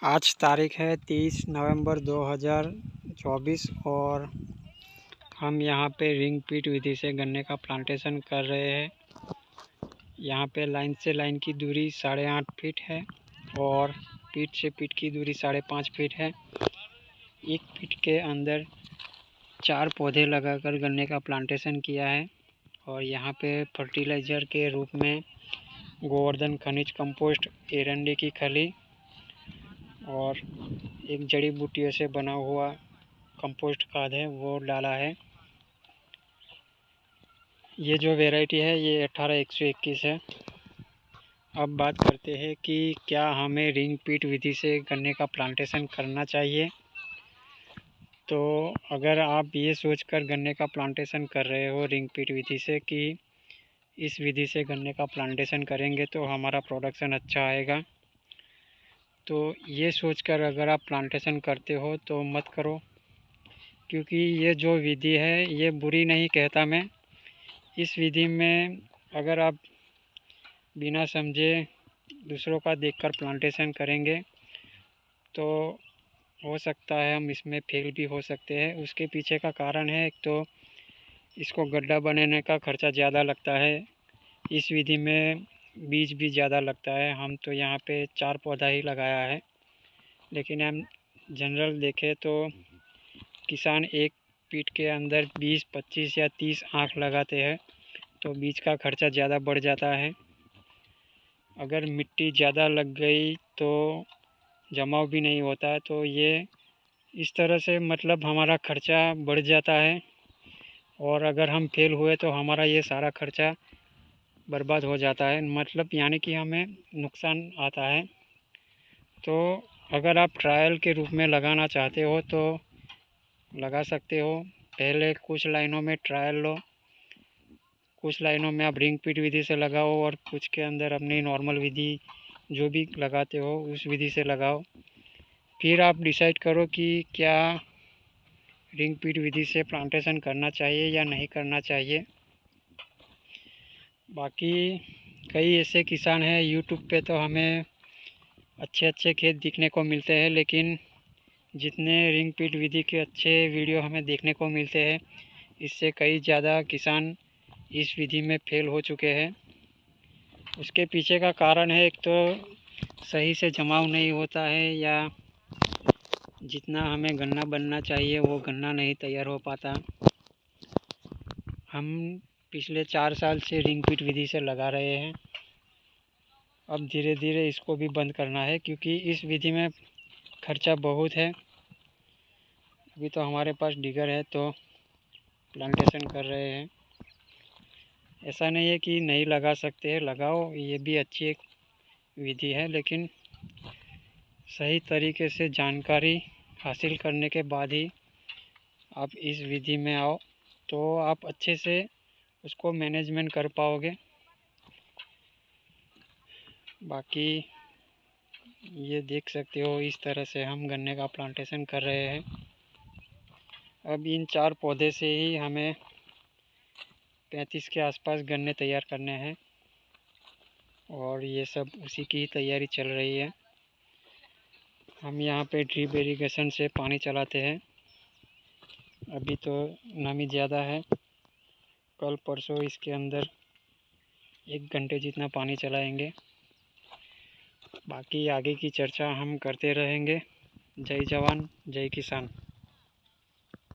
आज तारीख है 30 नवंबर 2024 और हम यहाँ पे रिंग पीट विधि से गन्ने का प्लांटेशन कर रहे हैं। यहाँ पे लाइन से लाइन की दूरी 8.5 फीट है और पीट से पीट की दूरी 5.5 फीट है। एक फीट के अंदर 4 पौधे लगाकर गन्ने का प्लांटेशन किया है और यहाँ पे फर्टिलाइज़र के रूप में गोवर्धन खनिज कंपोस्ट, एरंडी की खली और एक जड़ी बूटियों से बना हुआ कंपोस्ट खाद है वो डाला है। ये जो वैरायटी है ये 18-121 है। अब बात करते हैं कि क्या हमें रिंग पीट विधि से गन्ने का प्लांटेशन करना चाहिए। तो अगर आप ये सोचकर गन्ने का प्लांटेशन कर रहे हो रिंग पीट विधि से कि इस विधि से गन्ने का प्लांटेशन करेंगे तो हमारा प्रोडक्शन अच्छा आएगा, तो ये सोचकर अगर आप प्लांटेशन करते हो तो मत करो, क्योंकि ये जो विधि है ये बुरी नहीं कहता मैं। इस विधि में अगर आप बिना समझे दूसरों का देखकर प्लांटेशन करेंगे तो हो सकता है हम इसमें फेल भी हो सकते हैं। उसके पीछे का कारण है, एक तो इसको गड्ढा बनाने का खर्चा ज़्यादा लगता है, इस विधि में बीज भी ज़्यादा लगता है। हम तो यहाँ पे 4 पौधा ही लगाया है, लेकिन हम जनरल देखें तो किसान एक पीट के अंदर 20, 25 या 30 आँख लगाते हैं, तो बीज का खर्चा ज़्यादा बढ़ जाता है। अगर मिट्टी ज़्यादा लग गई तो जमाव भी नहीं होता है, तो ये इस तरह से मतलब हमारा खर्चा बढ़ जाता है और अगर हम फेल हुए तो हमारा ये सारा खर्चा बर्बाद हो जाता है, मतलब यानी कि हमें नुकसान आता है। तो अगर आप ट्रायल के रूप में लगाना चाहते हो तो लगा सकते हो। पहले कुछ लाइनों में ट्रायल लो, कुछ लाइनों में आप रिंग पीट विधि से लगाओ और कुछ के अंदर अपनी नॉर्मल विधि जो भी लगाते हो उस विधि से लगाओ। फिर आप डिसाइड करो कि क्या रिंग पीट विधि से प्लांटेशन करना चाहिए या नहीं करना चाहिए। बाकी कई ऐसे किसान हैं यूट्यूब पे तो हमें अच्छे अच्छे खेत दिखने को मिलते हैं, लेकिन जितने रिंग पीट विधि के अच्छे वीडियो हमें देखने को मिलते हैं, इससे कई ज़्यादा किसान इस विधि में फेल हो चुके हैं। उसके पीछे का कारण है, एक तो सही से जमाव नहीं होता है या जितना हमें गन्ना बनना चाहिए वो गन्ना नहीं तैयार हो पाता। हम पिछले 4 साल से रिंग पीट विधि से लगा रहे हैं, अब धीरे धीरे इसको भी बंद करना है क्योंकि इस विधि में खर्चा बहुत है। अभी तो हमारे पास डिगर है तो प्लांटेशन कर रहे हैं। ऐसा नहीं है कि नहीं लगा सकते हैं, लगाओ, ये भी अच्छी एक विधि है, लेकिन सही तरीके से जानकारी हासिल करने के बाद ही आप इस विधि में आओ तो आप अच्छे से उसको मैनेजमेंट कर पाओगे। बाकी ये देख सकते हो इस तरह से हम गन्ने का प्लांटेशन कर रहे हैं। अब इन 4 पौधे से ही हमें 35 के आसपास गन्ने तैयार करने हैं और ये सब उसी की तैयारी चल रही है। हम यहाँ पे ड्रिप इरिगेशन से पानी चलाते हैं। अभी तो नमी ज़्यादा है, कल परसों इसके अंदर 1 घंटे जितना पानी चलाएंगे। बाकी आगे की चर्चा हम करते रहेंगे। जय जवान जय किसान।